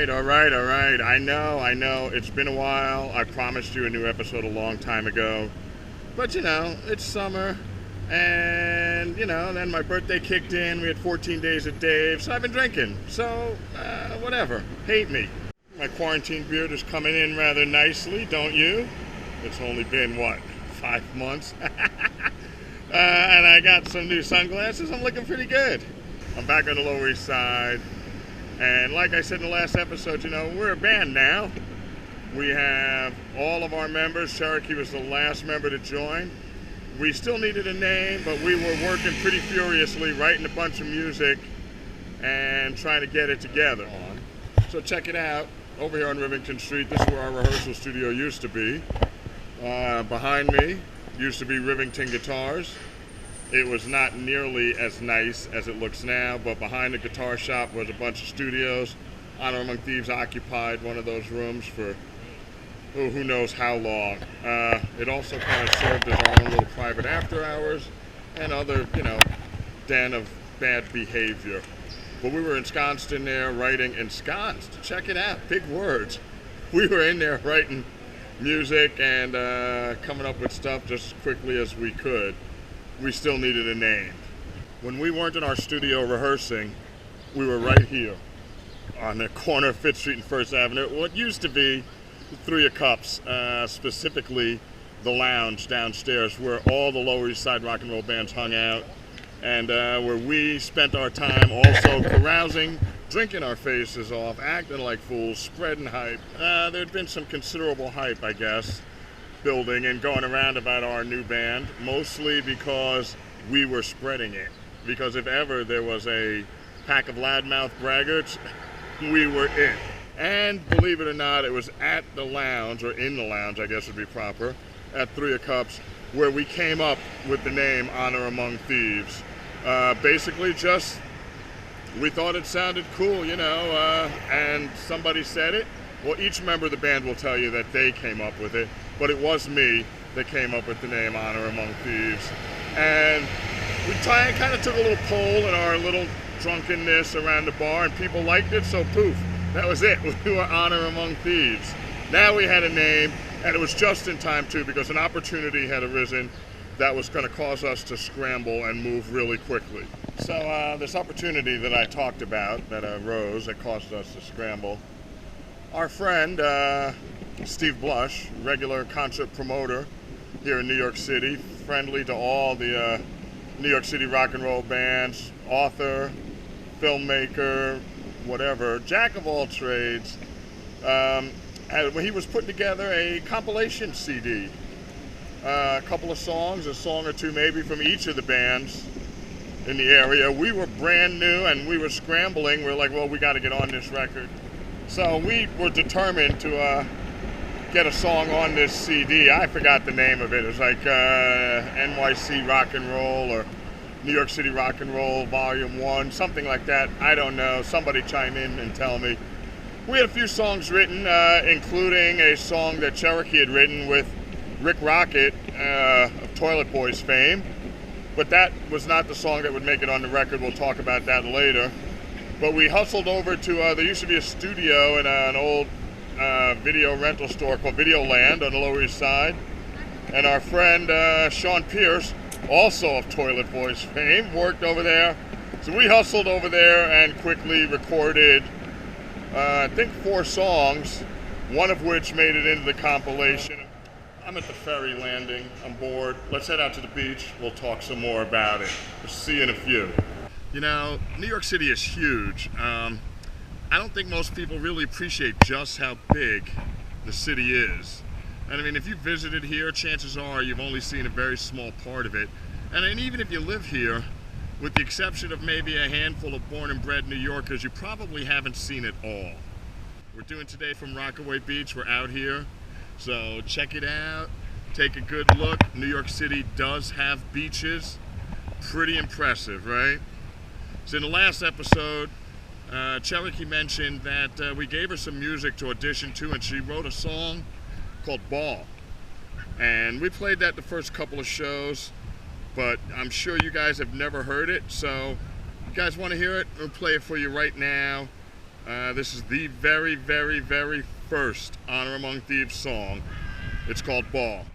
all right. I know. It's been a while. I promised you a new episode a long time ago. But, it's summer. And, then my birthday kicked in. We had 14 days of Dave. So I've been drinking. So, whatever. Hate me. My quarantine beard is coming in rather nicely, don't you? It's only been, 5 months? And I got some new sunglasses. I'm looking pretty good. I'm back on the Lower East Side. And like I said in the last episode, we're a band now. We have all of our members. Cherokee was the last member to join. We still needed a name, but we were working pretty furiously, writing a bunch of music and trying to get it together. So check it out. Over here on Rivington Street, this is where our rehearsal studio used to be. Behind me used to be Rivington Guitars. It was not nearly as nice as it looks now, but behind the guitar shop was a bunch of studios. Honor Among Thieves occupied one of those rooms for who knows how long. It also kind of served as our own little private after hours and other, den of bad behavior. But we were ensconced in there writing, ensconced, check it out, big words. We were in there writing music and coming up with stuff just as quickly as we could. We still needed a name. When we weren't in our studio rehearsing, we were right here on the corner of Fifth Street and First Avenue. What used to be Three of Cups, specifically the lounge downstairs where all the Lower East Side rock and roll bands hung out, and where we spent our time also carousing, drinking our faces off, acting like fools, spreading hype. There'd been some considerable hype, I guess, building and going around about our new band, mostly because we were spreading it. Because if ever there was a pack of loudmouth braggarts, we were it. And believe it or not, it was at the lounge, or in the lounge, I guess would be proper, at Three of Cups, where we came up with the name Honor Among Thieves. Basically just, we thought it sounded cool, and somebody said it. Well, each member of the band will tell you that they came up with it, but it was me that came up with the name Honor Among Thieves. And we kind of took a little poll in our little drunkenness around the bar, and people liked it, so poof, that was it. We were Honor Among Thieves. Now we had a name, and it was just in time, too, because an opportunity had arisen that was going to cause us to scramble and move really quickly. So this opportunity that I talked about, that arose, that caused us to scramble, our friend, Steve Blush, regular concert promoter here in New York City, friendly to all the New York City rock and roll bands, author, filmmaker, whatever, jack of all trades. He was putting together a compilation CD, a couple of songs, a song or two maybe from each of the bands in the area. We were brand new and we were scrambling. We're like, well, we got to get on this record. So we were determined to get a song on this CD. I forgot the name of it. It was like NYC Rock and Roll or New York City Rock and Roll Volume 1, something like that. I don't know. Somebody chime in and tell me. We had a few songs written, including a song that Cherokee had written with Rick Rocket of Toilet Boys fame. But that was not the song that would make it on the record. We'll talk about that later. But we hustled over to, there used to be a studio in an old video rental store called Videoland on the Lower East Side. And our friend Sean Pierce, also of Toilet Boys fame, worked over there. So we hustled over there and quickly recorded, I think 4 songs, one of which made it into the compilation. I'm at the ferry landing. I'm bored. Let's head out to the beach. We'll talk some more about it. We'll see you in a few. New York City is huge. I don't think most people really appreciate just how big the city is. And I mean, if you visited here, chances are you've only seen a very small part of it. And even if you live here, with the exception of maybe a handful of born and bred New Yorkers, you probably haven't seen it all. We're doing today from Rockaway Beach. We're out here. So check it out. Take a good look. New York City does have beaches. Pretty impressive, right? So in the last episode, Cherokee mentioned that we gave her some music to audition to, and she wrote a song called Ball. And we played that the first couple of shows, but I'm sure you guys have never heard it. So you guys want to hear it? We'll play it for you right now. This is the very, very, very first Honor Among Thieves song. It's called Ball.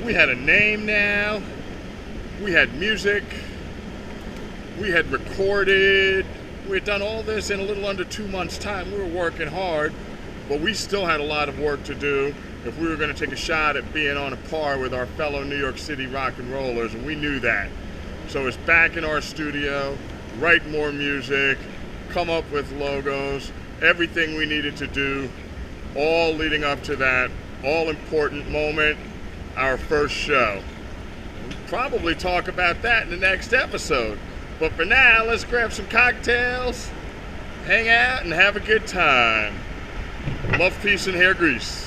We had a name now, we had music, we had recorded, we had done all this in a little under 2 months' time. We were working hard, but we still had a lot of work to do if we were going to take a shot at being on a par with our fellow New York City rock and rollers, and we knew that. So it's back in our studio, write more music, come up with logos, everything we needed to do, all leading up to that all-important moment, our first show. We'll probably talk about that in the next episode. But for now, let's grab some cocktails, hang out, and have a good time. Love, peace, and hair grease.